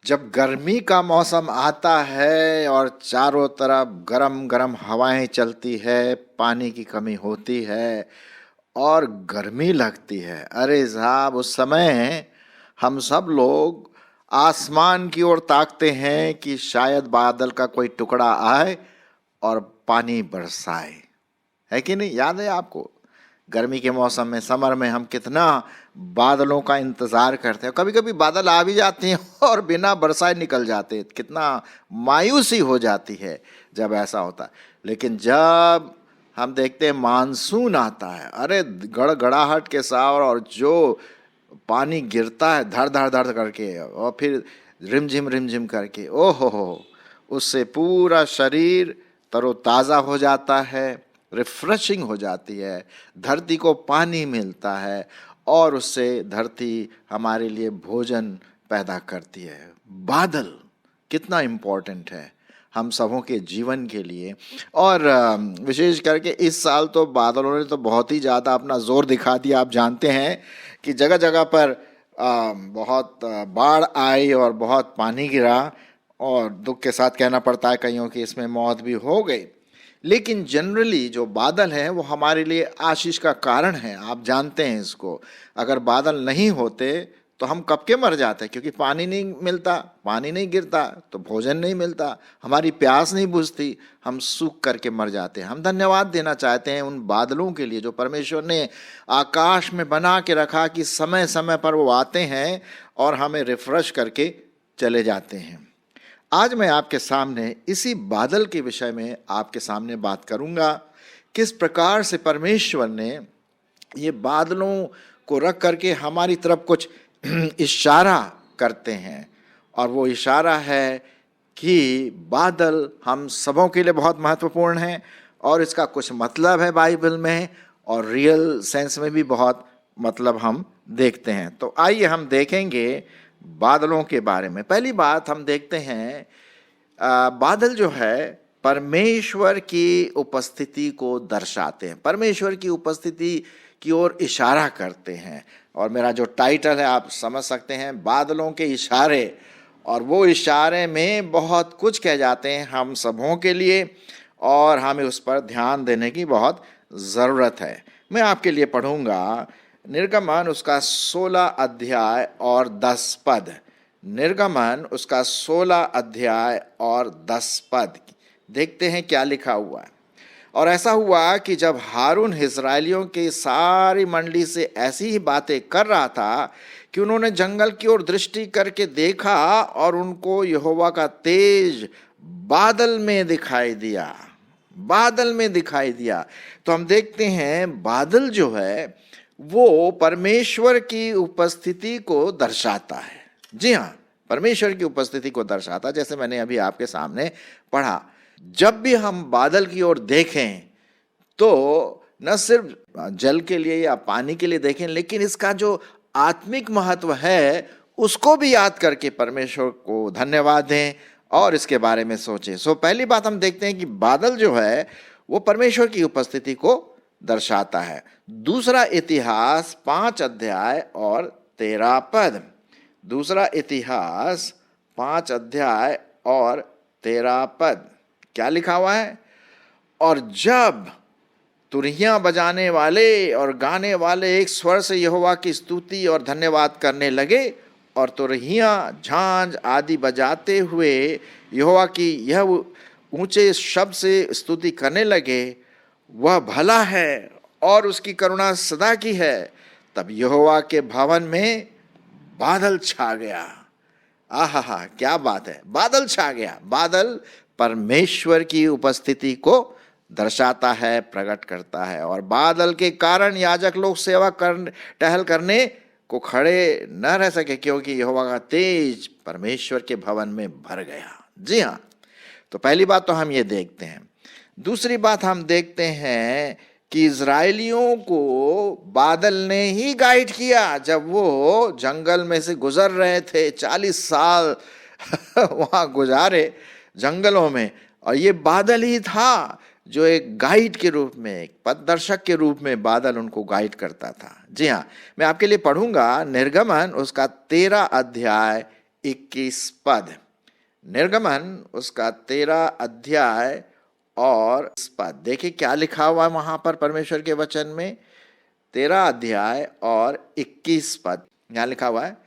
जब गर्मी का मौसम आता है और चारों तरफ गरम गरम हवाएं चलती है, पानी की कमी होती है और गर्मी लगती है, अरे साहब उस समय हम सब लोग आसमान की ओर ताकते हैं कि शायद बादल का कोई टुकड़ा आए और पानी बरसाए। है कि नहीं? याद है आपको? गर्मी के मौसम में, समर में हम कितना बादलों का इंतजार करते हैं। कभी कभी बादल आ भी जाते हैं और बिना बरसाए निकल जाते हैं। कितना मायूसी हो जाती है जब ऐसा होता है। लेकिन जब हम देखते हैं मानसून आता है, अरे गड़गड़ाहट के साथ, और जो पानी गिरता है धड़ धड़ धड़ करके और फिर रिमझिम करके, ओहो हो, उससे पूरा शरीर तरोताज़ा हो जाता है, रिफ्रेशिंग हो जाती है, धरती को पानी मिलता है और उससे धरती हमारे लिए भोजन पैदा करती है। बादल कितना इम्पोर्टेंट है हम सबों के जीवन के लिए। और विशेष करके इस साल तो बादलों ने तो बहुत ही ज़्यादा अपना जोर दिखा दिया। आप जानते हैं कि जगह जगह पर बहुत बाढ़ आई और बहुत पानी गिरा, और दुख के साथ कहना पड़ता है कईयों की इसमें मौत भी हो गई। लेकिन जनरली जो बादल हैं वो हमारे लिए आशीष का कारण है। आप जानते हैं इसको। अगर बादल नहीं होते तो हम कब के मर जाते, क्योंकि पानी नहीं मिलता, पानी नहीं गिरता तो भोजन नहीं मिलता, हमारी प्यास नहीं बुझती, हम सूख करके मर जाते हैं। हम धन्यवाद देना चाहते हैं उन बादलों के लिए जो परमेश्वर ने आकाश में बना के रखा, कि समय समय पर वो आते हैं और हमें रिफ्रेश करके चले जाते हैं। आज मैं आपके सामने इसी बादल के विषय में आपके सामने बात करूंगा। किस प्रकार से परमेश्वर ने ये बादलों को रख करके हमारी तरफ कुछ इशारा करते हैं, और वो इशारा है कि बादल हम सबों के लिए बहुत महत्वपूर्ण है और इसका कुछ मतलब है बाइबल में, और रियल सेंस में भी बहुत मतलब हम देखते हैं। तो आइए हम देखेंगे बादलों के बारे में। पहली बात हम देखते हैं, बादल जो है परमेश्वर की उपस्थिति को दर्शाते हैं, परमेश्वर की उपस्थिति की ओर इशारा करते हैं। और मेरा जो टाइटल है आप समझ सकते हैं, बादलों के इशारे। और वो इशारे में बहुत कुछ कह जाते हैं हम सबों के लिए, और हमें उस पर ध्यान देने की बहुत ज़रूरत है। मैं आपके लिए पढ़ूंगा निर्गमन उसका 16 अध्याय और 10 पद। निर्गमन उसका 16 अध्याय और 10 पद। देखते हैं क्या लिखा हुआ है। और ऐसा हुआ कि जब हारून इस्राएलियों की सारी मंडली से ऐसी ही बातें कर रहा था कि उन्होंने जंगल की ओर दृष्टि करके देखा और उनको यहोवा का तेज बादल में दिखाई दिया, बादल में दिखाई दिया। तो हम देखते हैं बादल जो है वो परमेश्वर की उपस्थिति को दर्शाता है। जी हाँ, परमेश्वर की उपस्थिति को दर्शाता। जैसे मैंने अभी आपके सामने पढ़ा, जब भी हम बादल की ओर देखें तो न सिर्फ जल के लिए या पानी के लिए देखें, लेकिन इसका जो आत्मिक महत्व है उसको भी याद करके परमेश्वर को धन्यवाद दें और इसके बारे में सोचें। सो पहली बात हम देखते हैं कि बादल जो है वो परमेश्वर की उपस्थिति को दर्शाता है। दूसरा इतिहास 5 अध्याय और 13 पद। दूसरा इतिहास 5 अध्याय और 13 पद क्या लिखा हुआ है? और जब तुरहियां बजाने वाले और गाने वाले एक स्वर से यहोवा की स्तुति और धन्यवाद करने लगे, और तुरहियां झांझ आदि बजाते हुए यहोवा की यह ऊंचे शब्द से स्तुति करने लगे, वह भला है और उसकी करुणा सदा की है, तब यहोवा के भवन में बादल छा गया। आहा, क्या बात है, बादल छा गया। बादल परमेश्वर की उपस्थिति को दर्शाता है, प्रकट करता है। और बादल के कारण याजक लोग सेवा टहल करने को खड़े न रह सके, क्योंकि यहोवा का तेज परमेश्वर के भवन में भर गया। जी हाँ, तो पहली बात तो हम ये देखते हैं। दूसरी बात हम देखते हैं कि इजराइलियों को बादल ने ही गाइड किया। जब वो जंगल में से गुजर रहे थे, 40 साल वहाँ गुजारे जंगलों में, और ये बादल ही था जो एक गाइड के रूप में, एक पथदर्शक के रूप में बादल उनको गाइड करता था। जी हाँ, मैं आपके लिए पढ़ूंगा निर्गमन उसका 13 अध्याय 21 पद। निर्गमन उसका 13 अध्याय और इस पद देखिए क्या लिखा हुआ है वहां पर परमेश्वर के वचन में। 13 अध्याय और 21 पद यहां लिखा हुआ है,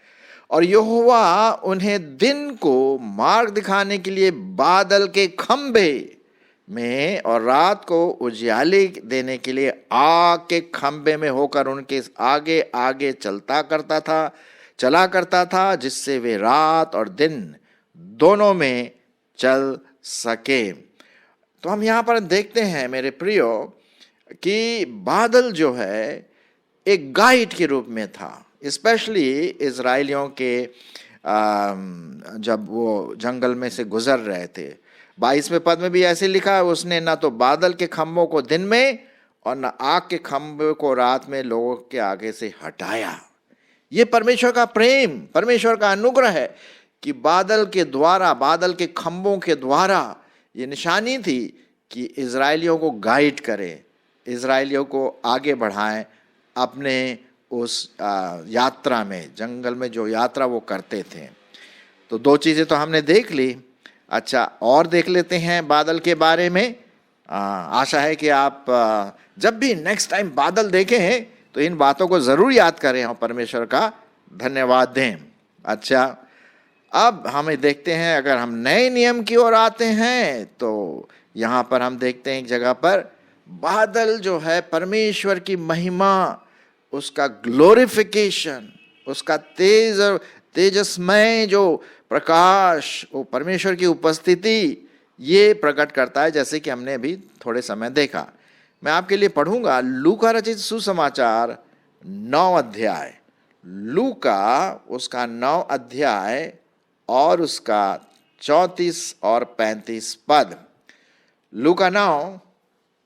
और यहोवा उन्हें दिन को मार्ग दिखाने के लिए बादल के खंभे में और रात को उजियाले देने के लिए आग के खंभे में होकर उनके आगे आगे चला करता था, जिससे वे रात और दिन दोनों में चल सके। तो हम यहाँ पर देखते हैं मेरे प्रियो कि बादल जो है एक गाइड के रूप में था, स्पेशली इजराइलियों के जब वो जंगल में से गुजर रहे थे। 22वें पद में भी ऐसे लिखा है, उसने न तो बादल के खंभों को दिन में और न आग के खंभे को रात में लोगों के आगे से हटाया। ये परमेश्वर का प्रेम, परमेश्वर का अनुग्रह है कि बादल के द्वारा, बादल के खंभों के द्वारा ये निशानी थी कि इजराइलियों को गाइड करें, इजराइलियों को आगे बढ़ाएं अपने उस यात्रा में, जंगल में जो यात्रा वो करते थे। तो दो चीज़ें तो हमने देख ली। अच्छा, और देख लेते हैं बादल के बारे में। आशा है कि आप जब भी नेक्स्ट टाइम बादल देखें तो इन बातों को ज़रूर याद करें और परमेश्वर का धन्यवाद दें। अच्छा, अब हमें देखते हैं, अगर हम नए नियम की ओर आते हैं तो यहाँ पर हम देखते हैं एक जगह पर बादल जो है परमेश्वर की महिमा, उसका ग्लोरिफिकेशन, उसका तेजस्मय जो प्रकाश, वो परमेश्वर की उपस्थिति ये प्रकट करता है, जैसे कि हमने अभी थोड़े समय देखा। मैं आपके लिए पढ़ूंगा लूका रचित सुसमाचार 9 अध्याय, लूका उसका 9 अध्याय और उसका 34 और 35 पद। लूका 9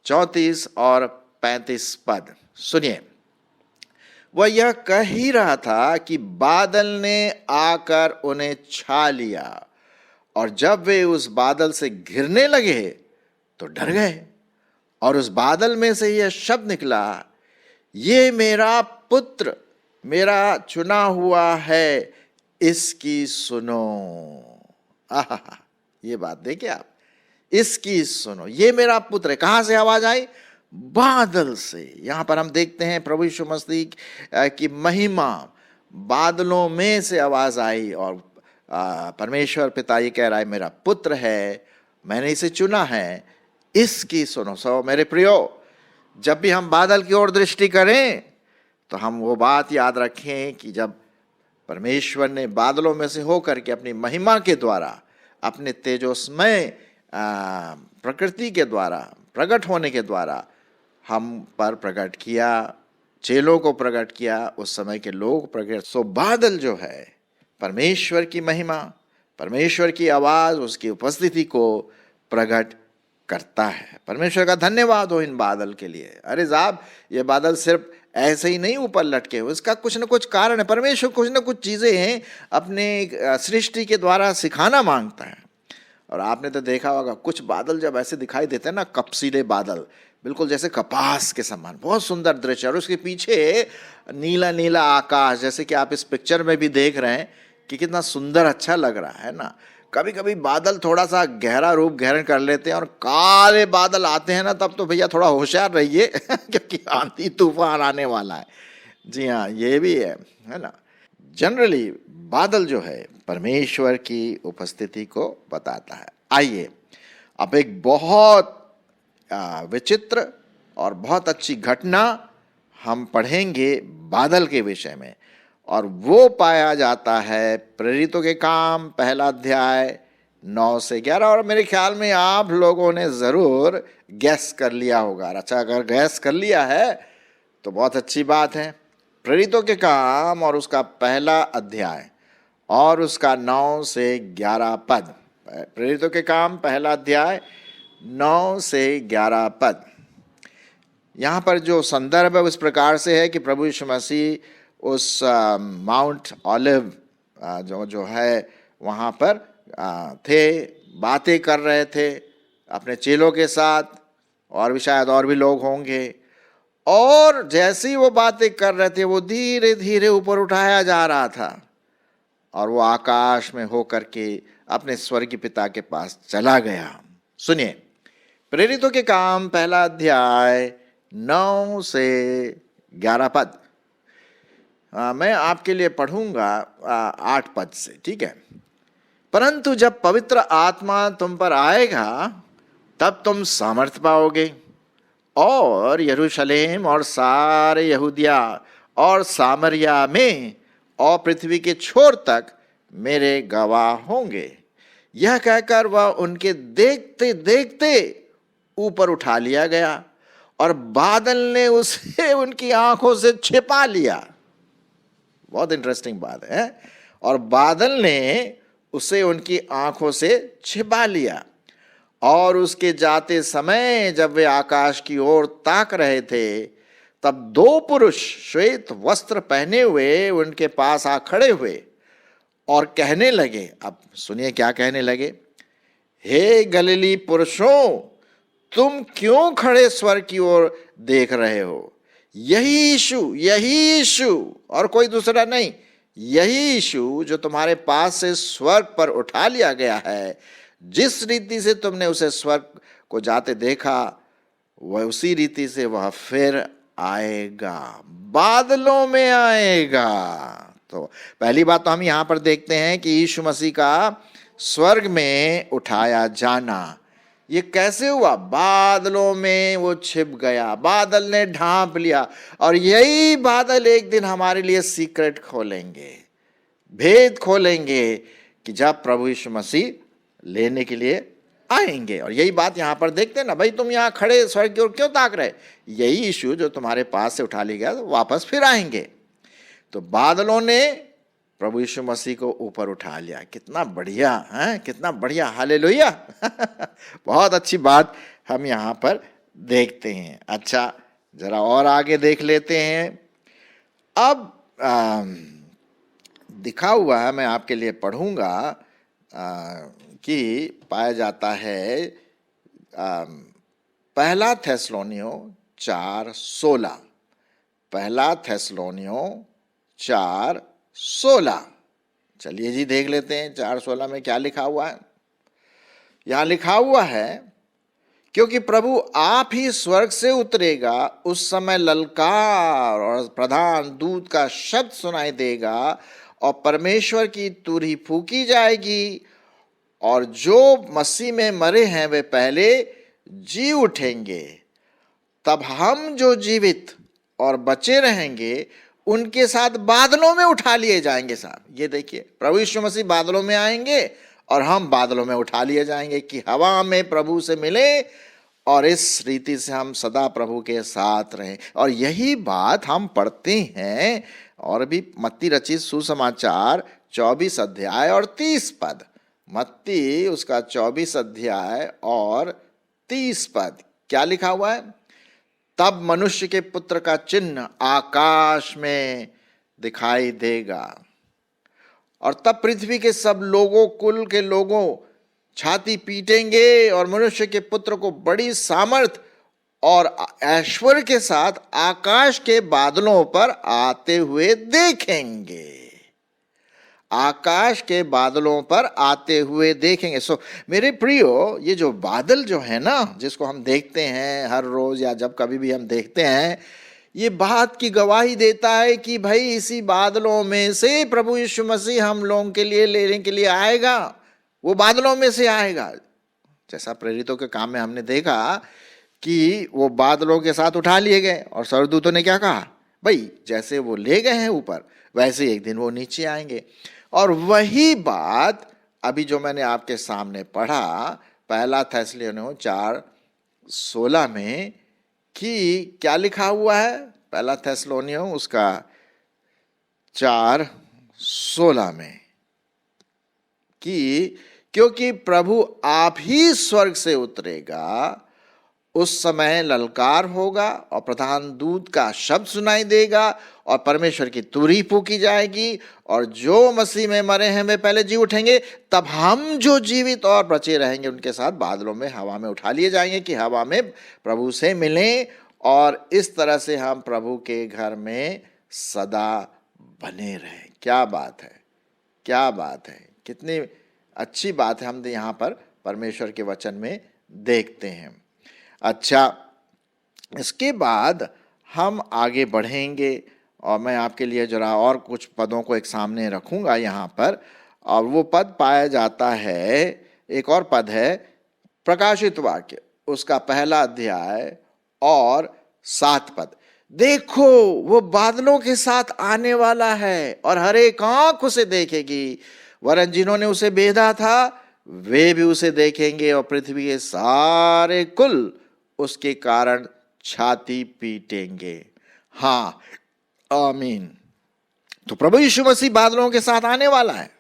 34 और 35 पद सुनिए। वह यह कह ही रहा था कि बादल ने आकर उन्हें छा लिया, और जब वे उस बादल से घिरने लगे तो डर गए, और उस बादल में से यह शब्द निकला, ये मेरा पुत्र, मेरा चुना हुआ है, इसकी सुनो। आहा, ये बात देखिए आप, इसकी सुनो, ये मेरा पुत्र है। कहां से आवाज आई? बादल से। यहां पर हम देखते हैं प्रभु यीशु मसीह की महिमा, बादलों में से आवाज आई, और परमेश्वर पिता ये कह रहा है, मेरा पुत्र है, मैंने इसे चुना है, इसकी सुनो। सो मेरे प्रियो, जब भी हम बादल की ओर दृष्टि करें तो हम वो बात याद रखें कि जब परमेश्वर ने बादलों में से होकर के अपनी महिमा के द्वारा, अपने तेजस्मय प्रकृति के द्वारा, प्रकट होने के द्वारा हम पर प्रकट किया, चेलों को प्रकट किया, उस समय के लोग प्रकट। सो बादल जो है परमेश्वर की महिमा, परमेश्वर की आवाज, उसकी उपस्थिति को प्रकट करता है। परमेश्वर का धन्यवाद हो इन बादल के लिए। अरे साहब, ये बादल सिर्फ ऐसे ही नहीं ऊपर लटके हुए, इसका कुछ न कुछ कारण है। परमेश्वर कुछ न कुछ चीजें हैं अपने सृष्टि के द्वारा सिखाना मांगता है। और आपने तो देखा होगा कुछ बादल जब ऐसे दिखाई देते हैं ना, कपसीले बादल, बिल्कुल जैसे कपास के समान, बहुत सुंदर दृश्य, और उसके पीछे नीला नीला आकाश, जैसे कि आप इस पिक्चर में भी देख रहे हैं कि कितना सुंदर अच्छा लग रहा है ना। कभी कभी बादल थोड़ा सा गहरा रूप धारण कर लेते हैं और काले बादल आते हैं ना, तब तो भैया थोड़ा होशियार रहिए क्योंकि आंधी तूफान आने वाला है। जी हाँ, ये भी है ना। जनरली बादल जो है परमेश्वर की उपस्थिति को बताता है। आइए अब एक बहुत विचित्र और बहुत अच्छी घटना हम पढ़ेंगे बादल के विषय में, और वो पाया जाता है प्रेरितों के काम 1 अध्याय 9 से 11। और मेरे ख्याल में आप लोगों ने ज़रूर गैस कर लिया होगा। अच्छा, अगर गैस कर लिया है तो बहुत अच्छी बात है। प्रेरितों के काम और उसका 1 अध्याय और उसका 9 से 11 पद। प्रेरितों के काम 1 अध्याय 9 से 11 पद। यहाँ पर जो संदर्भ है उस प्रकार से है कि प्रभु यीशु मसीह उस माउंट ऑलिव जो है वहाँ पर थे, बातें कर रहे थे अपने चेलों के साथ, और भी शायद और भी लोग होंगे। और जैसे ही वो बातें कर रहे थे वो धीरे धीरे ऊपर उठाया जा रहा था और वो आकाश में होकर के अपने स्वर्गीय पिता के पास चला गया। सुनिए, प्रेरितों के काम पहला अध्याय 9 से 11 पद। मैं आपके लिए पढ़ूंगा 8 पद से, ठीक है। परंतु जब पवित्र आत्मा तुम पर आएगा तब तुम सामर्थ पाओगे और यरूशलेम और सारे यहूदिया और सामरिया में और पृथ्वी के छोर तक मेरे गवाह होंगे। यह कहकर वह उनके देखते देखते ऊपर उठा लिया गया और बादल ने उसे उनकी आंखों से छिपा लिया। बहुत इंटरेस्टिंग बात है। और बादल ने उसे उनकी आंखों से छिपा लिया। और उसके जाते समय जब वे आकाश की ओर ताक रहे थे तब 2 पुरुष श्वेत वस्त्र पहने हुए उनके पास आ खड़े हुए और कहने लगे। अब सुनिए क्या कहने लगे। हे गलीली पुरुषों, तुम क्यों खड़े स्वर्ग की ओर देख रहे हो? यही यीशु और कोई दूसरा नहीं, यही यीशु जो तुम्हारे पास से स्वर्ग पर उठा लिया गया है, जिस रीति से तुमने उसे स्वर्ग को जाते देखा वह उसी रीति से वह फिर आएगा, बादलों में आएगा। तो पहली बात तो हम यहां पर देखते हैं कि यीशु मसीह का स्वर्ग में उठाया जाना ये कैसे हुआ? बादलों में वो छिप गया, बादल ने ढांप लिया। और यही बादल एक दिन हमारे लिए सीक्रेट खोलेंगे, भेद खोलेंगे कि जब प्रभु यीशु मसीह लेने के लिए आएंगे। और यही बात यहां पर देखते हैं ना, भाई तुम यहां खड़े स्वर्ग की ओर क्यों ताक रहे? यही यीशु जो तुम्हारे पास से उठा लिया गया वापस फिर आएंगे। तो बादलों ने प्रभु यीशु मसीह को ऊपर उठा लिया। कितना बढ़िया है, कितना बढ़िया, हालेलुया। बहुत अच्छी बात हम यहाँ पर देखते हैं। अच्छा, जरा और आगे देख लेते हैं। अब दिखा हुआ है, मैं आपके लिए पढ़ूंगा कि पाया जाता है पहला थेसलोनियों 4:16। पहला थेसलोनियों 4:16। चलिए जी देख लेते हैं 4:16 में क्या लिखा हुआ है। यहां लिखा हुआ है, क्योंकि प्रभु आप ही स्वर्ग से उतरेगा, उस समय ललकार और प्रधान दूत का शब्द सुनाई देगा और परमेश्वर की तुरही फूकी जाएगी और जो मसीह में मरे हैं वे पहले जी उठेंगे। तब हम जो जीवित और बचे रहेंगे उनके साथ बादलों में उठा लिए जाएंगे। साहब ये देखिए, प्रभु यीशु मसीह बादलों में आएंगे और हम बादलों में उठा लिए जाएंगे कि हवा में प्रभु से मिले और इस रीति से हम सदा प्रभु के साथ रहें। और यही बात हम पढ़ते हैं और भी मत्ती रचित सुसमाचार 24 अध्याय और 30 पद। मत्ती उसका 24 अध्याय और 30 पद क्या लिखा हुआ है? तब मनुष्य के पुत्र का चिन्ह आकाश में दिखाई देगा और तब पृथ्वी के सब लोगों, कुल के लोगों छाती पीटेंगे और मनुष्य के पुत्र को बड़ी सामर्थ और ऐश्वर्य के साथ आकाश के बादलों पर आते हुए देखेंगे। आकाश के बादलों पर आते हुए देखेंगे। सो मेरे प्रियो, ये जो बादल जो है ना, जिसको हम देखते हैं हर रोज या जब कभी भी हम देखते हैं, ये बात की गवाही देता है कि भाई इसी बादलों में से प्रभु यीशु मसीह हम लोगों के लिए लेने के लिए आएगा। वो बादलों में से आएगा। जैसा प्रेरितों के काम में हमने देखा कि वो बादलों के साथ उठा लिए गए और स्वर्गदूतों ने क्या कहा? भाई जैसे वो ले गए हैं ऊपर, वैसे एक दिन वो नीचे आएंगे। और वही बात अभी जो मैंने आपके सामने पढ़ा पहला थेसलोनियों 4:16 में, कि क्या लिखा हुआ है? पहला थेसलोनियों उसका 4:16 में कि क्योंकि प्रभु आप ही स्वर्ग से उतरेगा, उस समय ललकार होगा और प्रधान दूत का शब्द सुनाई देगा और परमेश्वर की तुरही फूकी जाएगी और जो मसीह में मरे हैं वे पहले जी उठेंगे। तब हम जो जीवित और बचे रहेंगे उनके साथ बादलों में हवा में उठा लिए जाएंगे कि हवा में प्रभु से मिलें और इस तरह से हम प्रभु के घर में सदा बने रहें। क्या बात है, क्या बात है, कितनी अच्छी बात है हम यहाँ पर परमेश्वर के वचन में देखते हैं। अच्छा, इसके बाद हम आगे बढ़ेंगे और मैं आपके लिए जरा और कुछ पदों को एक सामने रखूंगा यहाँ पर, और वो पद पाया जाता है, एक और पद है प्रकाशित वाक्य उसका 1 अध्याय और 7 पद। देखो वो बादलों के साथ आने वाला है और हर एक आंख उसे देखेगी, वरन जिन्होंने उसे बेधा था वे भी उसे देखेंगे और पृथ्वी के सारे कुल उसके कारण छाती पीटेंगे। हाँ, आमीन। तो प्रभु यीशु मसीह बादलों के साथ आने वाला है।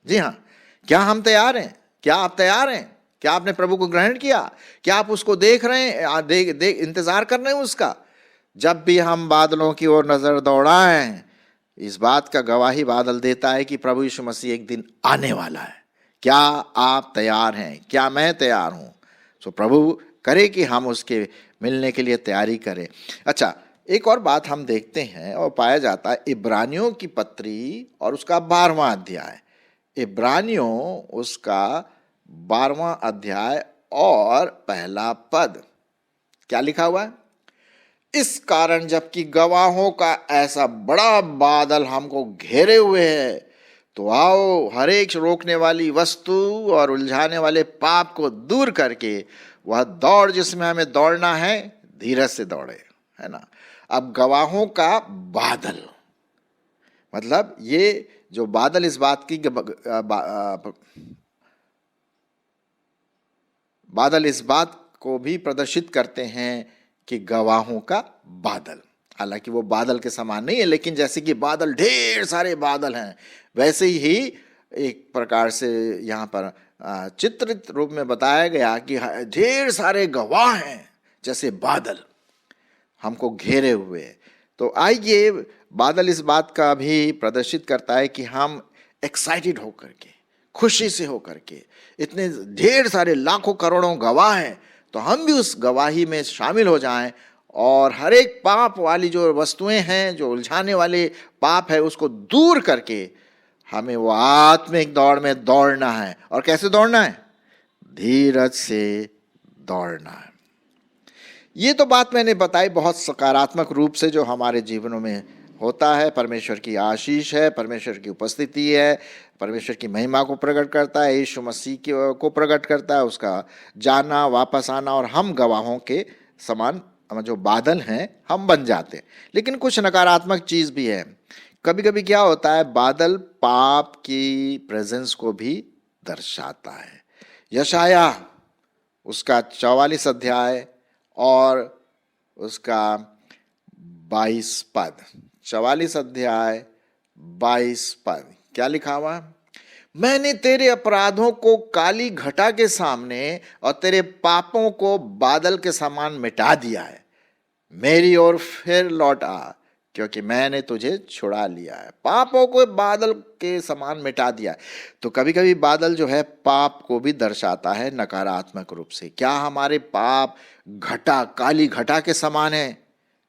जी हाँ, क्या हम तैयार हैं? क्या आप तैयार हैं? क्या आपने प्रभु को ग्रहण किया? क्या आप उसको देख रहे हैं, इंतजार कर रहे हैं उसका? जब भी हम बादलों की ओर नजर दौड़ाएं, इस बात का गवाही बादल देता है कि प्रभु यीशु मसीह एक दिन आने वाला है। क्या आप तैयार हैं? क्या मैं तैयार हूं? सो प्रभु करे कि हम उसके मिलने के लिए तैयारी करें। अच्छा, एक और बात हम देखते हैं और पाया जाता है इब्रानियों की पत्री और उसका 12वां अध्याय। इब्रानियों उसका 12वां अध्याय और 1 पद, क्या लिखा हुआ है? इस कारण जबकि गवाहों का ऐसा बड़ा बादल हमको घेरे हुए है, तो आओ हर एक रोकने वाली वस्तु और उलझाने वाले पाप को दूर करके वह दौड़ जिसमें हमें दौड़ना है धीरज से दौड़े, है ना। अब गवाहों का बादल, मतलब ये जो बादल इस बात की बादल इस बात को भी प्रदर्शित करते हैं कि गवाहों का बादल, हालांकि वो बादल के समान नहीं है, लेकिन जैसे कि बादल, ढेर सारे बादल हैं, वैसे ही एक प्रकार से यहाँ पर चित्रित रूप में बताया गया कि ढेर सारे गवाह हैं जैसे बादल हमको घेरे हुए। तो आइए, बादल इस बात का भी प्रदर्शित करता है कि हम एक्साइटेड होकर के, खुशी से होकर के, इतने ढेर सारे लाखों करोड़ों गवाह हैं, तो हम भी उस गवाही में शामिल हो जाएं और हर एक पाप वाली जो वस्तुएं हैं, जो उलझाने वाले पाप है, उसको दूर करके हमें वो आत्मिक दौड़ में दौड़ना है। और कैसे दौड़ना है? धीरज से दौड़ना है। ये तो बात मैंने बताई बहुत सकारात्मक रूप से जो हमारे जीवनों में होता है। परमेश्वर की आशीष है, परमेश्वर की उपस्थिति है, परमेश्वर की महिमा को प्रकट करता है, यीशु मसीह को प्रकट करता है, उसका जाना, वापस आना, और हम गवाहों के समान जो बादल हैं हम बन जाते हैं। लेकिन कुछ नकारात्मक चीज़ भी है। कभी कभी क्या होता है, बादल पाप की प्रेजेंस को भी दर्शाता है। यशाया उसका 44 अध्याय और उसका 22 पद, 44 अध्याय 22 पद, क्या लिखा हुआ? मैंने तेरे अपराधों को काली घटा के सामने और तेरे पापों को बादल के समान मिटा दिया है। मेरी ओर फिर लौट आ, क्योंकि मैंने तुझे छुड़ा लिया है। पापों को बादल के समान मिटा दिया है। तो कभी कभी बादल जो है पाप को भी दर्शाता है नकारात्मक रूप से। क्या हमारे पाप घटा, काली घटा के समान है?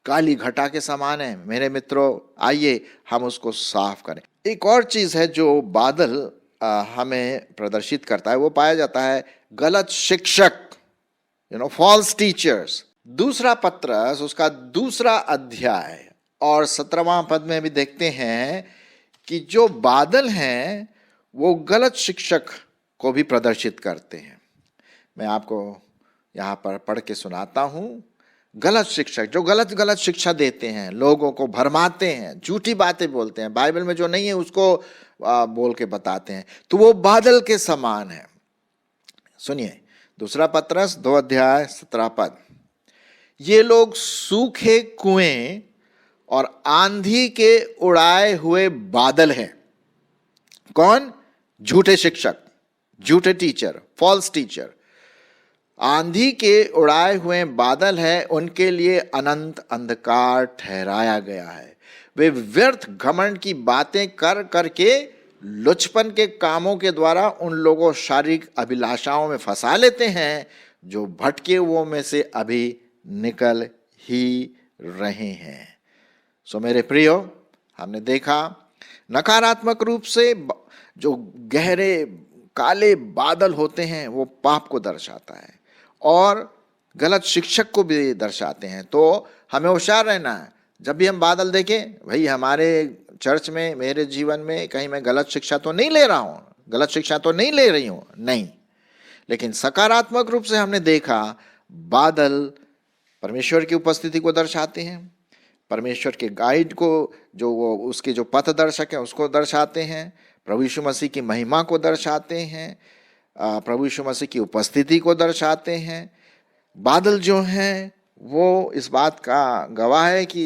काली घटा के समान है मेरे मित्रों। आइए हम उसको साफ करें। एक और चीज है जो बादल हमें प्रदर्शित करता है, वो पाया जाता है गलत शिक्षक, फॉल्स टीचर्स। दूसरा पत्रस उसका 2 अध्याय और 17वां पद में भी देखते हैं कि जो बादल हैं वो गलत शिक्षक को भी प्रदर्शित करते हैं। मैं आपको यहाँ पर पढ़ के सुनाता हूँ। गलत शिक्षक जो गलत गलत शिक्षा देते हैं, लोगों को भरमाते हैं, झूठी बातें बोलते हैं, बाइबल में जो नहीं है उसको बोल के बताते हैं, तो वो बादल के समान है। सुनिए, 2 पत्रस 2 अध्याय 17 पद। ये लोग सूखे कुएं और आंधी के उड़ाए हुए बादल हैं। कौन? झूठे शिक्षक, झूठे टीचर, फॉल्स टीचर। आंधी के उड़ाए हुए बादल है, उनके लिए अनंत अंधकार ठहराया गया है। वे व्यर्थ घमंड की बातें कर करके लुचपन के कामों के द्वारा उन लोगों शारीरिक अभिलाषाओं में फंसा लेते हैं जो भटके हुओं में से अभी निकल ही रहे हैं। सो मेरे प्रियो, हमने देखा नकारात्मक रूप से जो गहरे काले बादल होते हैं वो पाप को दर्शाता है और गलत शिक्षक को भी दर्शाते हैं। तो हमें होशियार रहना है, जब भी हम बादल देखें, भाई हमारे चर्च में, मेरे जीवन में कहीं मैं गलत शिक्षा तो नहीं ले रहा हूँ, गलत शिक्षा तो नहीं ले रही हूँ, नहीं, लेकिन सकारात्मक रूप से हमने देखा बादल परमेश्वर की उपस्थिति को दर्शाते हैं, परमेश्वर के गाइड को, जो वो उसके जो पथ दर्शक हैं उसको दर्शाते हैं, प्रभु यीशु मसीह की महिमा को दर्शाते हैं, प्रभु यीशु मसीह की उपस्थिति को दर्शाते हैं। बादल जो हैं वो इस बात का गवाह है कि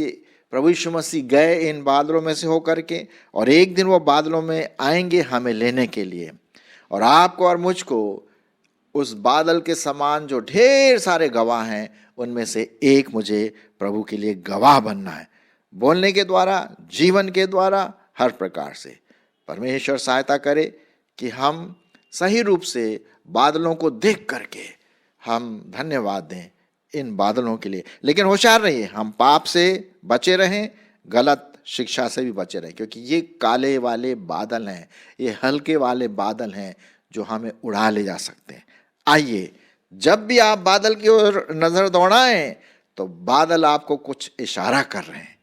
प्रभु यीशु मसीह गए इन बादलों में से होकर के, और एक दिन वो बादलों में आएंगे हमें लेने के लिए। और आपको और मुझको उस बादल के समान जो ढेर सारे गवाह हैं उनमें से एक मुझे प्रभु के लिए गवाह बनना है, बोलने के द्वारा, जीवन के द्वारा, हर प्रकार से। परमेश्वर सहायता करे कि हम सही रूप से बादलों को देख करके हम धन्यवाद दें इन बादलों के लिए। लेकिन होशियार रहिए, हम पाप से बचे रहें, गलत शिक्षा से भी बचे रहें, क्योंकि ये काले वाले बादल हैं, ये हल्के वाले बादल हैं जो हमें उड़ा ले जा सकते हैं। आइए, जब भी आप बादल की ओर नजर दौड़ाएं तो बादल आपको कुछ इशारा कर रहे हैं।